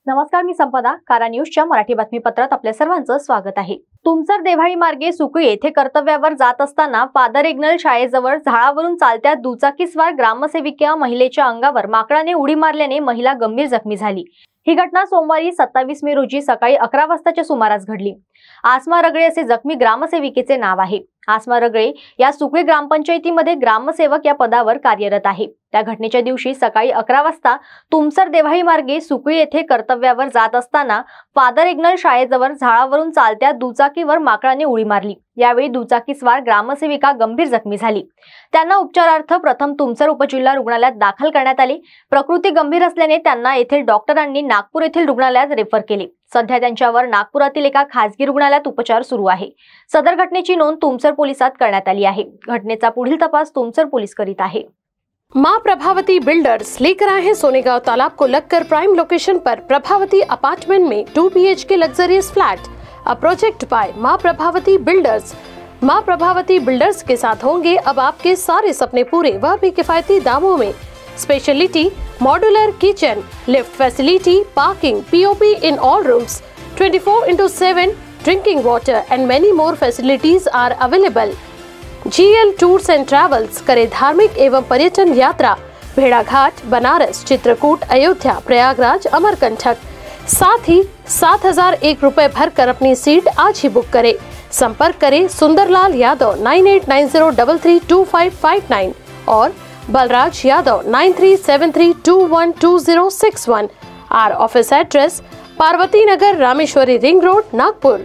नमस्कार, मी संपदा. कारा न्यूजच्या मराठी बातमीपत्रात आपल्या सर्वांचं स्वागत आहे. तुमसर देव्हाळी मार्गे सुकळी येथे कर्तव्यावर जात असताना फादर इग्नल शाळेजवळ झाडावरून चालत्या दुचाकीस्वार ग्रामसेविका महिलेच्या अंगावर माकडाने उडी मारल्याने महिला गंभीर जखमी झाली. ही घटना सोमवारी 27 मे रोजी सकाळी 11 वाजताच्या सुमारास घडली. आसमा रगळे असे जखमी ग्रामसेविकेचे नाव आहे. आसमा रगळे या सुकळी ग्रामपंचायतीमध्ये ग्रामसेवक या पदावर कार्यरत आहे. त्या घटनेच्या दिवशी सकाळी 11 वाजता तुमसर देव्हाळी मार्गे सुकळी येथे कर्तव्यावर जात असताना फादर इग्नल शाळेजवळ झाडावरून चालत्या दुचाकीवर माकडाने उडी मारली. यावेळी दुचाकीस्वार ग्रामसेविका गंभीर जखमी झाली. त्यांना उपचारार्थ प्रथम तुमसर उपजिल्हा रुग्णालयात दाखल करण्यात आले. प्रकृती गंभीर असल्याने त्यांना येथील डॉक्टरांनी नागपूर येथील रुग्णालयात रेफर केले. सध्या त्यांच्यावर नागपुरातील एका खासगी रुग्णालयात उपचार सुरू आहे. सदर घटनेची नोंद तुमसर पोलिसात करण्यात आली आहे. घटनेचा पुढील तपास तुमसर पोलीस करीत आहे. मां प्रभावती बिल्डर्स लेकर आए हैं सोनेगांव तालाब को लगकर प्राइम लोकेशन पर प्रभावती अपार्टमेंट में 2 BHK luxurious flat, a project by मां प्रभावती बिल्डर्स। मां प्रभावती बिल्डर्स के साथ होंगे अब आपके सारे सपने पूरे, वह भी किफायती दामों में। Speciality modular kitchen, lift facility, parking, POP in all rooms, 24/7 drinking water and many more facilities are available. GL tours and travels करे धार्मिक एवं पर्यटन यात्रा भेड़ाघाट, बनारस, चित्रकूट, अयोध्या, प्रयागराज, अमरकंटक। साथ ही 7,001 रुपए भरकर अपनी सीट आज ही बुक करें। संपर्क करें सुंदरलाल यादव 9890332559 और Balraj Yadav 9373212061। Our office address Parvati Nagar, Rameshwari ring road, Nagpur.